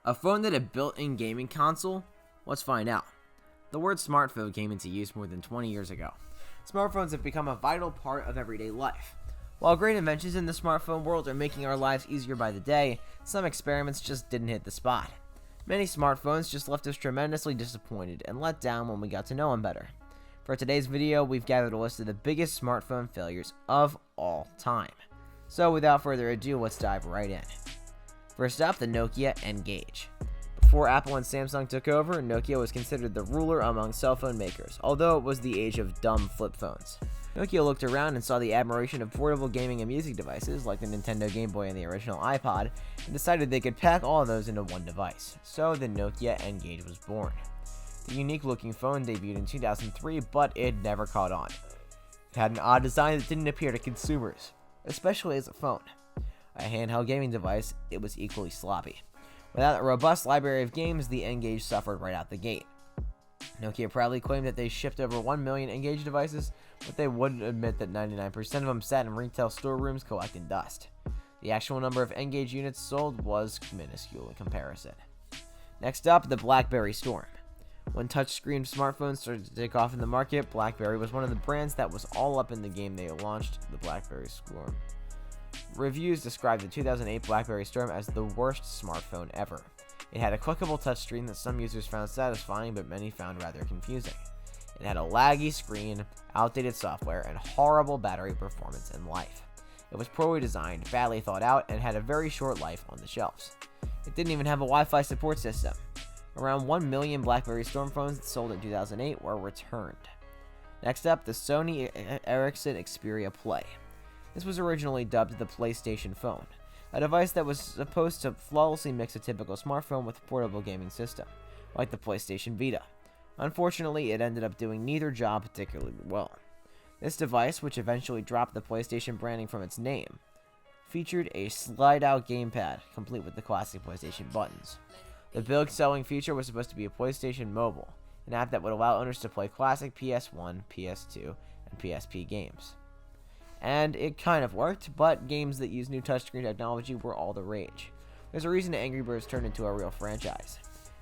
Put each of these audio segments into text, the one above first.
A phone that had built-in gaming console? Let's find out. The word smartphone came into use more than 20 years ago. Smartphones have become a vital part of everyday life. While great inventions in the smartphone world are making our lives easier by the day, some experiments just didn't hit the spot. Many smartphones just left us tremendously disappointed and let down when we got to know them better. For today's video, we've gathered a list of the biggest smartphone failures of all time. So without further ado, let's dive right in. First up, the Nokia N-Gage. Before Apple and Samsung took over, Nokia was considered the ruler among cell phone makers, although it was the age of dumb flip phones. Nokia looked around and saw the admiration of portable gaming and music devices like the Nintendo Game Boy and the original iPod, and decided they could pack all of those into one device. So the Nokia N-Gage was born. The unique looking phone debuted in 2003, but it never caught on. It had an odd design that didn't appeal to consumers, especially as a phone. A handheld gaming device, it was equally sloppy. Without a robust library of games, the N-Gage suffered right out the gate. Nokia proudly claimed that they shipped over 1 million N-Gage devices, but they wouldn't admit that 99% of them sat in retail storerooms collecting dust. The actual number of N-Gage units sold was minuscule in comparison. Next up, the BlackBerry Storm. When touchscreen smartphones started to take off in the market, BlackBerry was one of the brands that was all up in the game. They launched the BlackBerry Storm. Reviews described the 2008 BlackBerry Storm as the worst smartphone ever. It had a clickable touchscreen that some users found satisfying, but many found rather confusing. It had a laggy screen, outdated software, and horrible battery performance and life. It was poorly designed, badly thought out, and had a very short life on the shelves. It didn't even have a Wi-Fi support system. Around 1 million BlackBerry Storm phones sold in 2008 were returned. Next up, the Sony Ericsson Xperia Play. This was originally dubbed the PlayStation Phone, a device that was supposed to flawlessly mix a typical smartphone with a portable gaming system, like the PlayStation Vita. Unfortunately, it ended up doing neither job particularly well. This device, which eventually dropped the PlayStation branding from its name, featured a slide-out gamepad, complete with the classic PlayStation buttons. The big selling feature was supposed to be a PlayStation Mobile, an app that would allow owners to play classic PS1, PS2, and PSP games. And it kind of worked, but games that use new touchscreen technology were all the rage. There's a reason Angry Birds turned into a real franchise.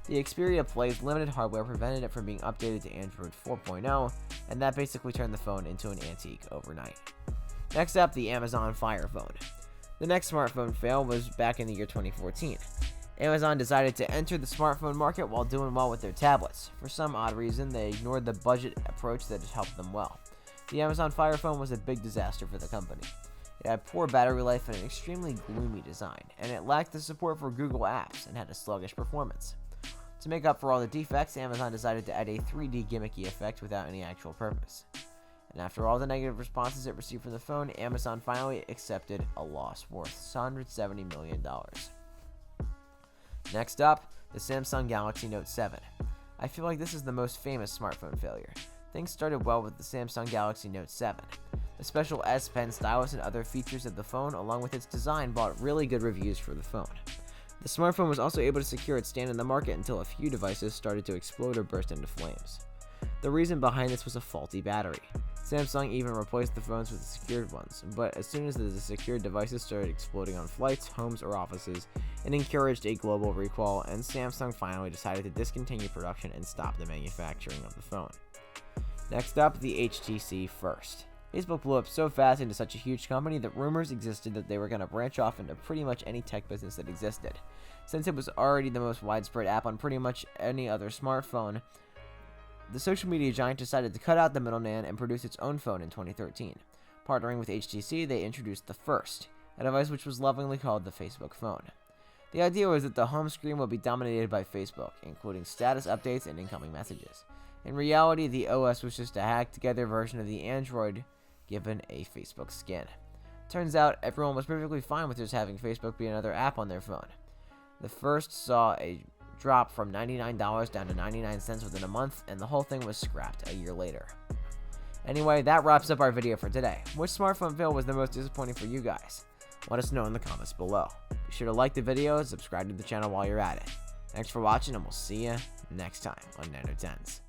The Xperia Play's limited hardware prevented it from being updated to Android 4.0, and that basically turned the phone into an antique overnight. Next up, the Amazon Fire Phone. The next smartphone fail was back in the year 2014. Amazon decided to enter the smartphone market while doing well with their tablets. For some odd reason, they ignored the budget approach that had helped them well. The Amazon Fire Phone was a big disaster for the company. It had poor battery life and an extremely gloomy design, and it lacked the support for Google Apps and had a sluggish performance. To make up for all the defects, Amazon decided to add a 3D gimmicky effect without any actual purpose. And after all the negative responses it received from the phone, Amazon finally accepted a loss worth $170 million. Next up, the Samsung Galaxy Note 7. I feel like this is the most famous smartphone failure. Things started well with the Samsung Galaxy Note 7. The special S Pen stylus and other features of the phone, along with its design, brought really good reviews for the phone. The smartphone was also able to secure its stand in the market until a few devices started to explode or burst into flames. The reason behind this was a faulty battery. Samsung even replaced the phones with secured ones, but as soon as the secured devices started exploding on flights, homes, or offices, it encouraged a global recall, and Samsung finally decided to discontinue production and stop the manufacturing of the phone. Next up, the HTC First. Facebook blew up so fast into such a huge company that rumors existed that they were going to branch off into pretty much any tech business that existed. Since it was already the most widespread app on pretty much any other smartphone, the social media giant decided to cut out the middleman and produce its own phone in 2013. Partnering with HTC, they introduced the First, a device which was lovingly called the Facebook phone. The idea was that the home screen would be dominated by Facebook, including status updates and incoming messages. In reality, the OS was just a hacked-together version of the Android given a Facebook skin. Turns out, everyone was perfectly fine with just having Facebook be another app on their phone. The First saw a drop from $99 down to 99 cents within a month, and the whole thing was scrapped a year later. Anyway, that wraps up our video for today. Which smartphone fail was the most disappointing for you guys? Let us know in the comments below. Be sure to like the video and subscribe to the channel while you're at it. Thanks for watching, and we'll see you next time on Nano 10s.